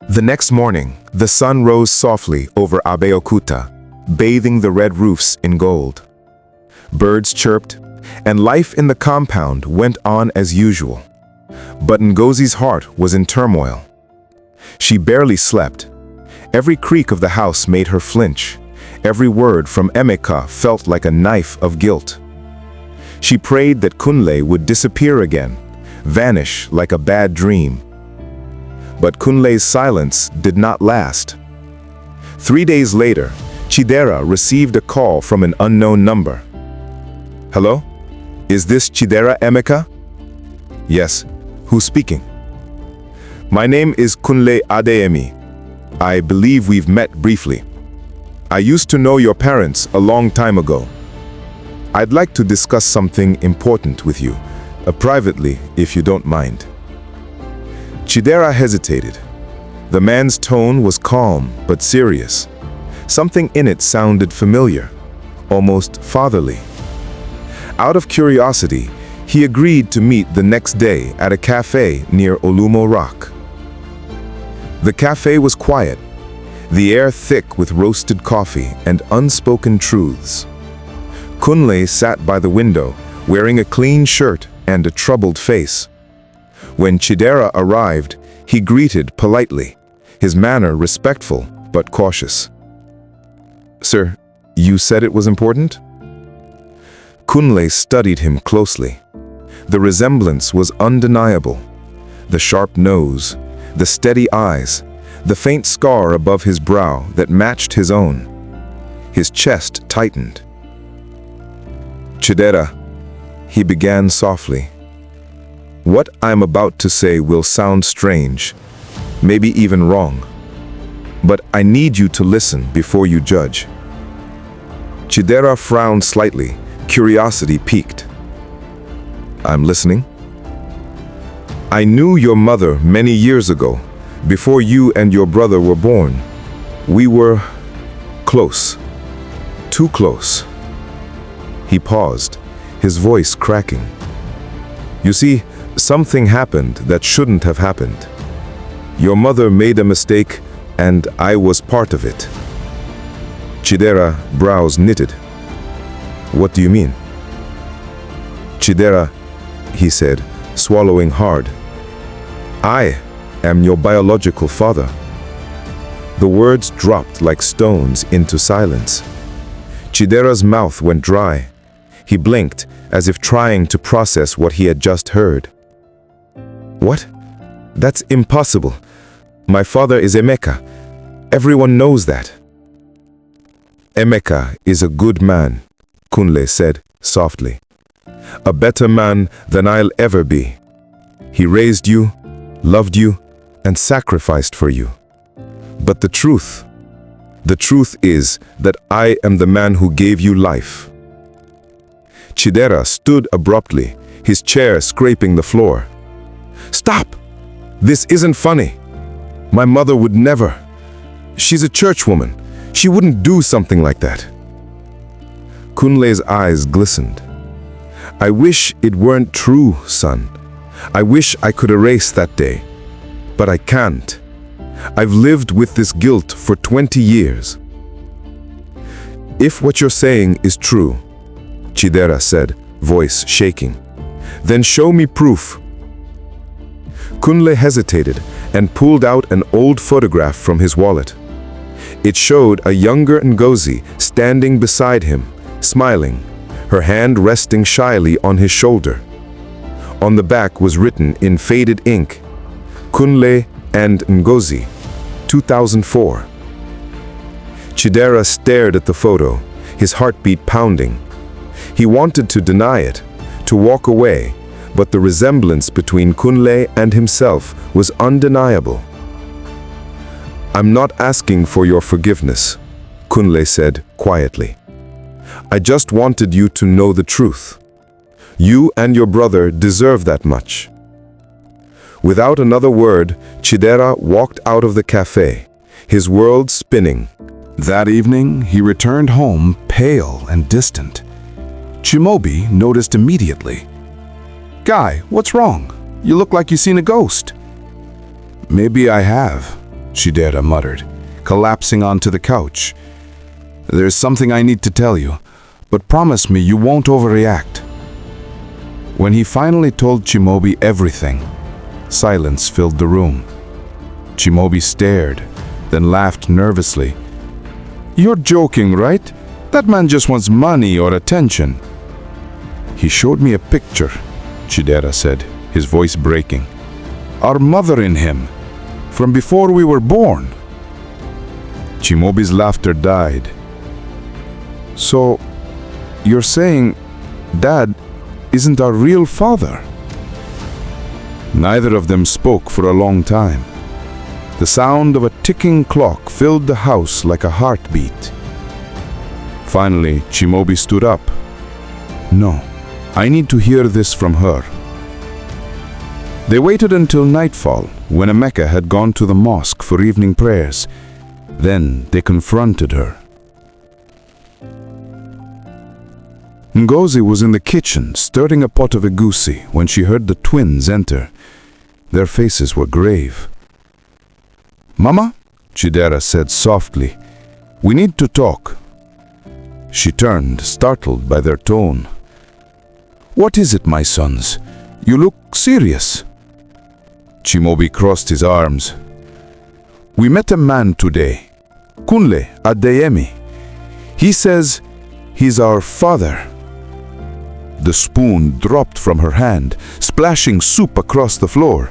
The next morning, the sun rose softly over Abeokuta, bathing the red roofs in gold. Birds chirped, and life in the compound went on as usual. But Ngozi's heart was in turmoil. She barely slept. Every creak of the house made her flinch. Every word from Emeka felt like a knife of guilt. She prayed that Kunle would disappear again, vanish like a bad dream. But Kunle's silence did not last. 3 days later, Chidera received a call from an unknown number. "Hello? Is this Chidera Emeka?" "Yes. Who's speaking?" "My name is Kunle Adeyemi. I believe we've met briefly. I used to know your parents a long time ago. I'd like to discuss something important with you, privately, if you don't mind." Chidera hesitated. The man's tone was calm but serious. Something in it sounded familiar, almost fatherly. Out of curiosity, he agreed to meet the next day at a cafe near Olumo Rock. The cafe was quiet, the air thick with roasted coffee and unspoken truths. Kunle sat by the window, wearing a clean shirt and a troubled face. When Chidera arrived, he greeted politely, his manner respectful but cautious. "Sir, you said it was important?" Kunle studied him closely. The resemblance was undeniable. The sharp nose, the steady eyes, the faint scar above his brow that matched his own. His chest tightened. "Chidera," he began softly. "What I'm about to say will sound strange, maybe even wrong. But I need you to listen before you judge." Chidera frowned slightly, curiosity piqued. "I'm listening." "I knew your mother many years ago, before you and your brother were born. We were close, too close." He paused, his voice cracking. "You see, something happened that shouldn't have happened. Your mother made a mistake, and I was part of it." Chidera's brows knitted. "What do you mean?" "Chidera," he said, swallowing hard, "I am your biological father." The words dropped like stones into silence. Chidera's mouth went dry. He blinked, as if trying to process what he had just heard. "What? That's impossible. My father is Emeka. Everyone knows that." "Emeka is a good man," Kunle said softly. "A better man than I'll ever be. He raised you, loved you, and sacrificed for you. But the truth is that I am the man who gave you life." Chidera stood abruptly, his chair scraping the floor. "Stop! This isn't funny. My mother would never. She's a churchwoman. She wouldn't do something like that." Kunle's eyes glistened. "I wish it weren't true, son. I wish I could erase that day. But I can't. I've lived with this guilt for 20 years. If what you're saying is true," Chidera said, voice shaking, "then show me proof." Kunle hesitated and pulled out an old photograph from his wallet. It showed a younger Ngozi standing beside him, smiling, her hand resting shyly on his shoulder. On the back was written in faded ink, "Kunle and Ngozi, 2004. Chidera stared at the photo, his heartbeat pounding. He wanted to deny it, to walk away, but the resemblance between Kunle and himself was undeniable. "I'm not asking for your forgiveness," Kunle said quietly. "I just wanted you to know the truth. You and your brother deserve that much." Without another word, Chidera walked out of the cafe, his world spinning. That evening, he returned home pale and distant. Chimobi noticed immediately. "Guy, what's wrong? You look like you've seen a ghost." "Maybe I have," Chidera muttered, collapsing onto the couch. "There's something I need to tell you, but promise me you won't overreact." When he finally told Chimobi everything, silence filled the room. Chimobi stared, then laughed nervously. "You're joking, right? That man just wants money or attention." "He showed me a picture," Chidera said, his voice breaking. "Our mother in him, from before we were born." Chimobi's laughter died. "So, you're saying Dad isn't our real father?" Neither of them spoke for a long time. The sound of a ticking clock filled the house like a heartbeat. Finally, Chimobi stood up. "No, I need to hear this from her." They waited until nightfall, when Emeka had gone to the mosque for evening prayers. Then they confronted her. Ngozi was in the kitchen, stirring a pot of egusi, when she heard the twins enter. Their faces were grave. "Mama," Chidera said softly, "we need to talk." She turned, startled by their tone. "What is it, my sons? You look serious." Chimobi crossed his arms. "We met a man today, Kunle Adeyemi. He says he's our father." The spoon dropped from her hand, splashing soup across the floor.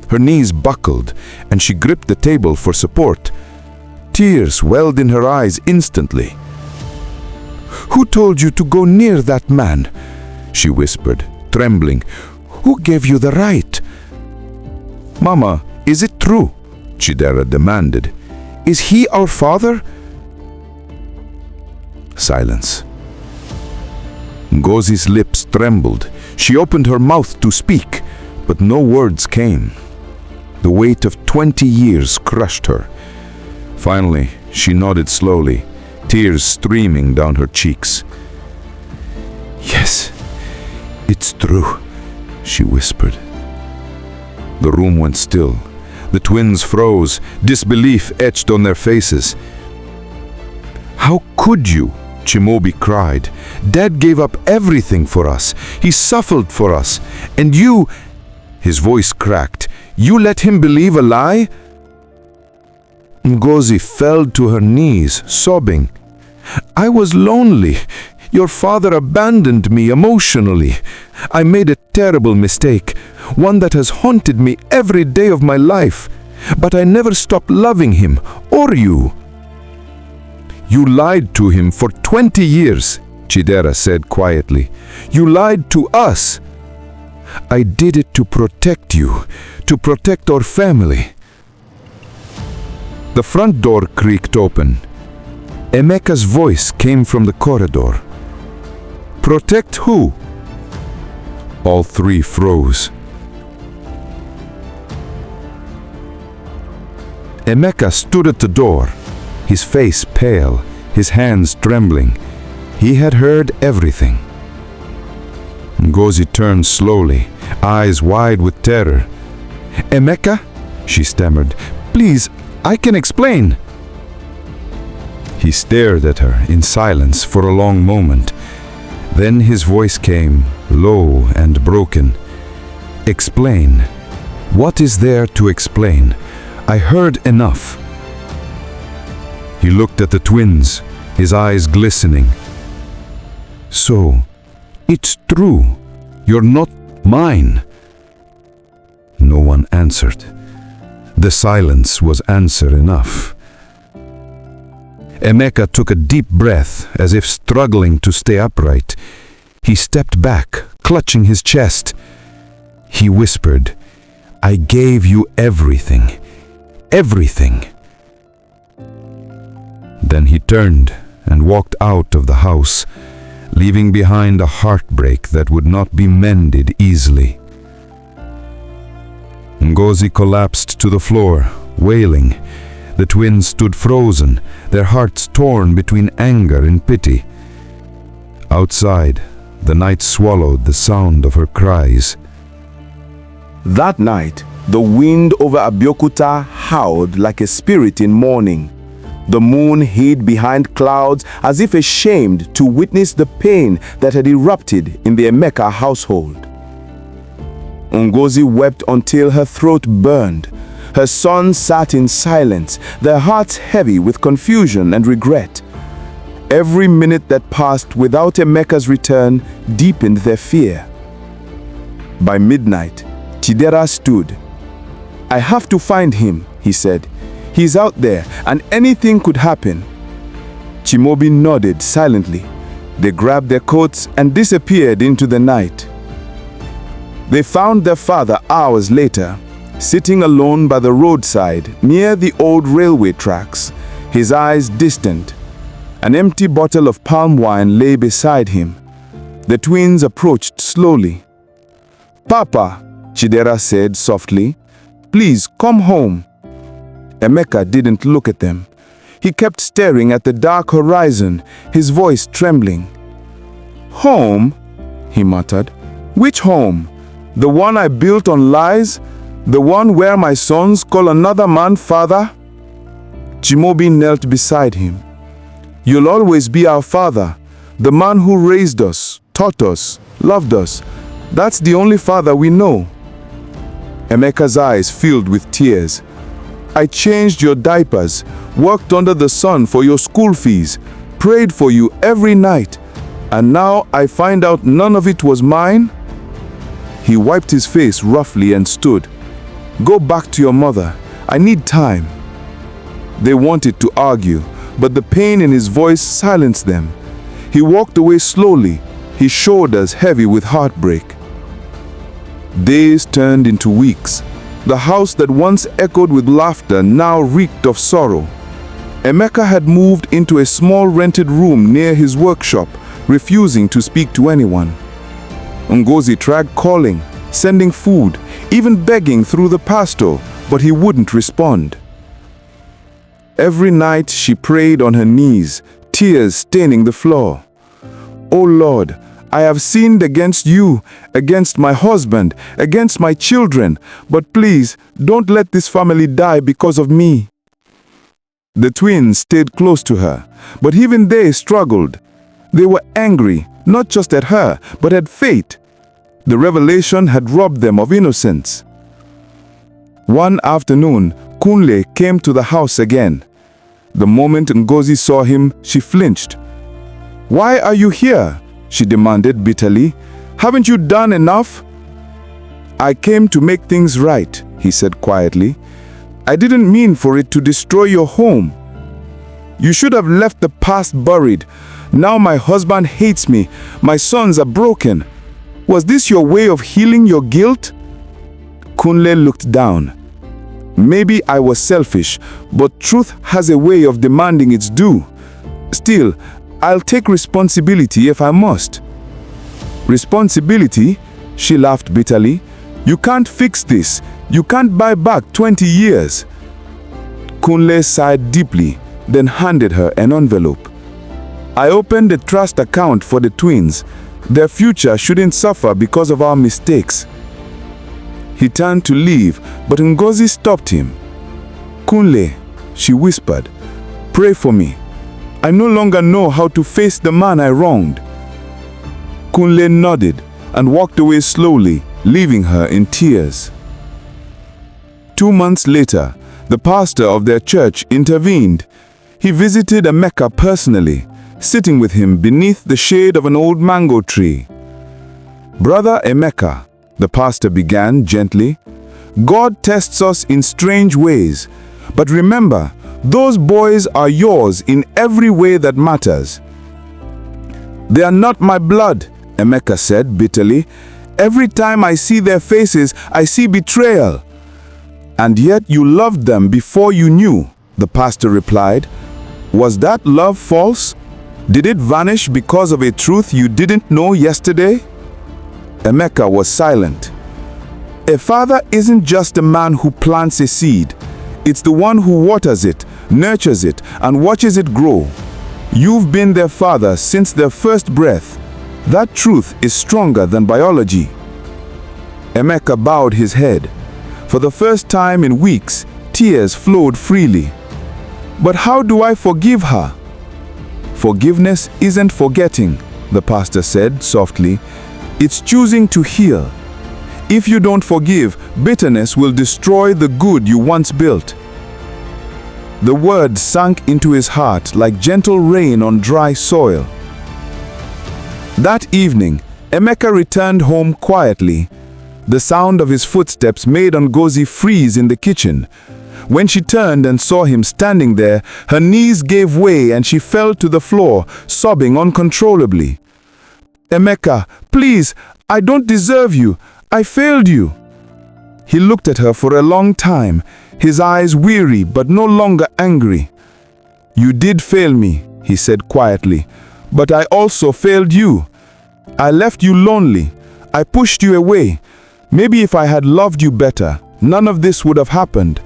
Her knees buckled, and she gripped the table for support. Tears welled in her eyes instantly. "Who told you to go near that man?" she whispered, trembling. "Who gave you the right?" "Mama, is it true?" Chidera demanded. "Is he our father?" Silence. Ngozi's lips trembled. She opened her mouth to speak, but no words came. The weight of 20 years crushed her. Finally, she nodded slowly, tears streaming down her cheeks. "Yes, it's true," she whispered. The room went still. The twins froze, disbelief etched on their faces. "How could you?" Chimobi cried. "Dad gave up everything for us. He suffered for us. And you—" His voice cracked. "You let him believe a lie?" Ngozi fell to her knees, sobbing. "I was lonely. Your father abandoned me emotionally. I made a terrible mistake, one that has haunted me every day of my life. But I never stopped loving him, or you." "You lied to him for 20 years, Chidera said quietly. "You lied to us." "I did it to protect you, to protect our family." The front door creaked open. Emeka's voice came from the corridor. "Protect who?" All three froze. Emeka stood at the door, his face pale, his hands trembling. He had heard everything. Ngozi turned slowly, eyes wide with terror. "Emeka," she stammered, "please, I can explain." He stared at her in silence for a long moment. Then his voice came, low and broken. "Explain. What is there to explain? I heard enough." He looked at the twins, his eyes glistening. "So, it's true. You're not mine." No one answered. The silence was answer enough. Emeka took a deep breath, as if struggling to stay upright. He stepped back, clutching his chest. He whispered, "I gave you everything. Everything." Then he turned and walked out of the house, leaving behind a heartbreak that would not be mended easily. Ngozi collapsed to the floor, wailing. The twins stood frozen, their hearts torn between anger and pity. Outside, the night swallowed the sound of her cries. That night, The wind over Abeokuta howled like a spirit in mourning. The moon hid behind clouds as if ashamed to witness the pain that had erupted in the Emeka household. Ngozi wept until her throat burned. Her sons sat in silence, their hearts heavy with confusion and regret. Every minute that passed without Emeka's return deepened their fear. By midnight, Chidera stood. "I have to find him," he said. "He's out there, and anything could happen." Chimaobi nodded silently. They grabbed their coats and disappeared into the night. They found their father hours later, sitting alone by the roadside near the old railway tracks, his eyes distant. An empty bottle of palm wine lay beside him. The twins approached slowly. "Papa," Chidera said softly, "please come home." Emeka didn't look at them. He kept staring at the dark horizon, his voice trembling. "Home?" he muttered. "Which home? The one I built on lies? The one where my sons call another man father?" Chimaobi knelt beside him. "You'll always be our father, the man who raised us, taught us, loved us. That's the only father we know." Emeka's eyes filled with tears. "I changed your diapers, worked under the sun for your school fees, prayed for you every night, and now I find out none of it was mine?" He wiped his face roughly and stood. "Go back to your mother. I need time." They wanted to argue, but the pain in his voice silenced them. He walked away slowly, his shoulders heavy with heartbreak. Days turned into weeks. The house that once echoed with laughter now reeked of sorrow. Emeka had moved into a small rented room near his workshop, refusing to speak to anyone. Ngozi tried calling, sending food, even begging through the pastor, but he wouldn't respond. Every night she prayed on her knees, tears staining the floor. "O Lord, I have sinned against you, against my husband, against my children, but please don't let this family die because of me." The twins stayed close to her, but even they struggled. They were angry, not just at her, but at fate. The revelation had robbed them of innocence. One afternoon, Kunle came to the house again. The moment Ngozi saw him, she flinched. "Why are you here?" she demanded bitterly. "Haven't you done enough?" "I came to make things right," he said quietly. "I didn't mean for it to destroy your home. You should have left the past buried. Now my husband hates me. My sons are broken. Was this your way of healing your guilt?" Kunle looked down. "Maybe I was selfish, but truth has a way of demanding its due. Still, I'll take responsibility if I must." "Responsibility?" she laughed bitterly. "You can't fix this. You can't buy back 20 years. Kunle sighed deeply, then handed her an envelope. "I opened a trust account for the twins. Their future shouldn't suffer because of our mistakes." He turned to leave, but Ngozi stopped him. "Kunle," she whispered, "pray for me. I no longer know how to face the man I wronged." Kunle nodded and walked away slowly, leaving her in tears. 2 months later, the pastor of their church intervened. He visited Emeka personally, sitting with him beneath the shade of an old mango tree. "Brother Emeka," the pastor began gently, "God tests us in strange ways, but remember, those boys are yours in every way that matters." "They are not my blood," Emeka said bitterly. "Every time I see their faces, I see betrayal." "And yet you loved them before you knew," the pastor replied. "Was that love false? Did it vanish because of a truth you didn't know yesterday?" Emeka was silent. "A father isn't just a man who plants a seed. It's the one who waters it, nurtures it, and watches it grow. You've been their father since their first breath. That truth is stronger than biology." Emeka bowed his head. For the first time in weeks, tears flowed freely. But how do I forgive her? Forgiveness isn't forgetting, the pastor said softly. It's choosing to heal. If you don't forgive, bitterness will destroy the good you once built. The word sank into his heart like gentle rain on dry soil. That evening, Emeka returned home quietly. The sound of his footsteps made Ngozi freeze in the kitchen. When she turned and saw him standing there, her knees gave way and she fell to the floor, sobbing uncontrollably. "Emeka, please, I don't deserve you. I failed you." He looked at her for a long time, his eyes weary but no longer angry. "You did fail me," he said quietly, "but I also failed you. I left you lonely. I pushed you away. Maybe if I had loved you better, none of this would have happened."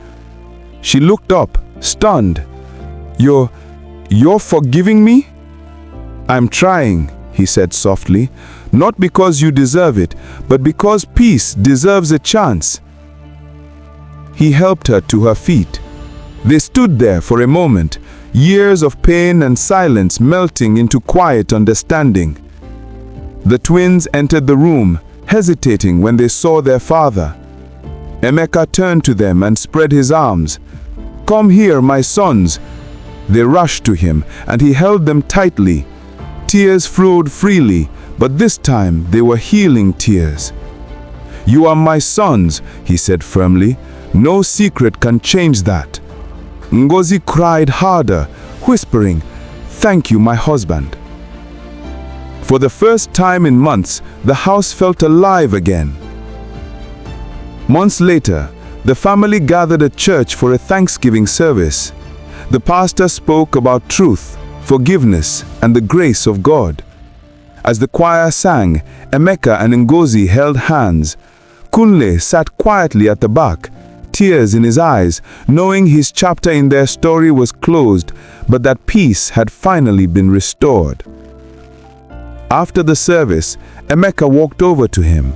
She looked up, stunned. You're forgiving me?" "I'm trying," he said softly, "not because you deserve it, but because peace deserves a chance." He helped her to her feet. They stood there for a moment, years of pain and silence melting into quiet understanding. The twins entered the room, hesitating when they saw their father. Emeka turned to them and spread his arms. "Come here, my sons." They rushed to him, and he held them tightly. Tears flowed freely, but this time they were healing tears. "You are my sons," he said firmly. "No secret can change that." Ngozi cried harder, whispering, "Thank you, my husband." For the first time in months, the house felt alive again. Months later, the family gathered at church for a Thanksgiving service. The pastor spoke about truth, forgiveness, and the grace of God. As the choir sang, Emeka and Ngozi held hands. Kunle sat quietly at the back, tears in his eyes, knowing his chapter in their story was closed, but that peace had finally been restored. After the service, Emeka walked over to him.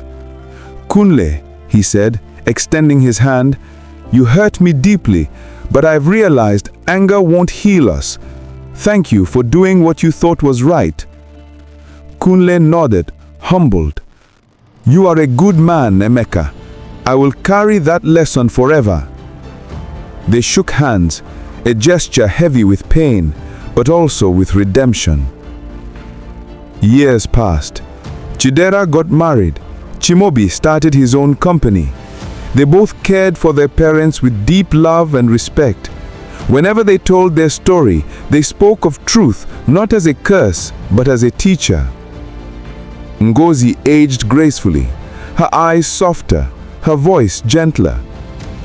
"Kunle," he said, extending his hand, "you hurt me deeply, but I've realized anger won't heal us. Thank you for doing what you thought was right." Kunle nodded, humbled. "You are a good man, Emeka. I will carry that lesson forever." They shook hands, a gesture heavy with pain, but also with redemption. Years passed. Chidera got married. Chimaobi started his own company. They both cared for their parents with deep love and respect. Whenever they told their story, they spoke of truth not as a curse, but as a teacher. Ngozi aged gracefully, her eyes softer, her voice gentler.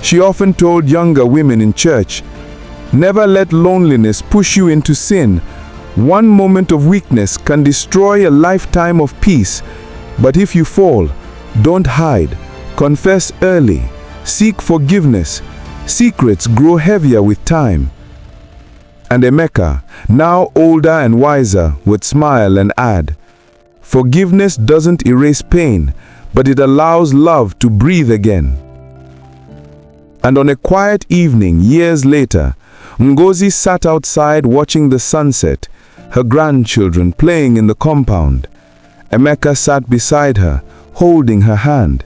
She often told younger women in church, "Never let loneliness push you into sin. One moment of weakness can destroy a lifetime of peace. But if you fall, don't hide. Confess early. Seek forgiveness. Secrets grow heavier with time." And Emeka, now older and wiser, would smile and add, "Forgiveness doesn't erase pain, but it allows love to breathe again." And on a quiet evening years later, Ngozi sat outside watching the sunset, her grandchildren playing in the compound. Emeka sat beside her, holding her hand.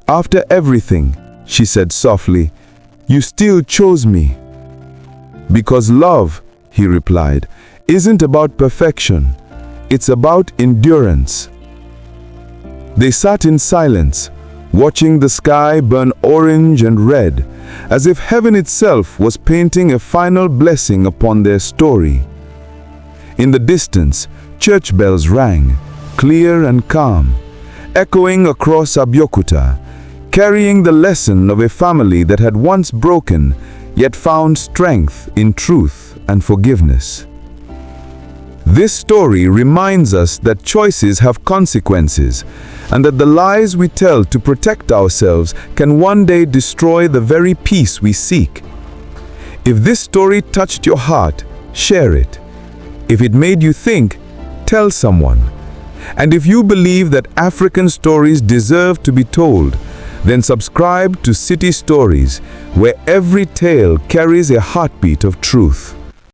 "After everything," she said softly, "you still chose me." "Because love," he replied, "isn't about perfection. It's about endurance." They sat in silence, watching the sky burn orange and red, as if heaven itself was painting a final blessing upon their story. In the distance, church bells rang, clear and calm, echoing across Abeokuta, carrying the lesson of a family that had once broken, yet found strength in truth and forgiveness. This story reminds us that choices have consequences, and that the lies we tell to protect ourselves can one day destroy the very peace we seek. If this story touched your heart, share it. If it made you think, tell someone. And if you believe that African stories deserve to be told, Then subscribe to City Stories, where every tale carries a heartbeat of truth.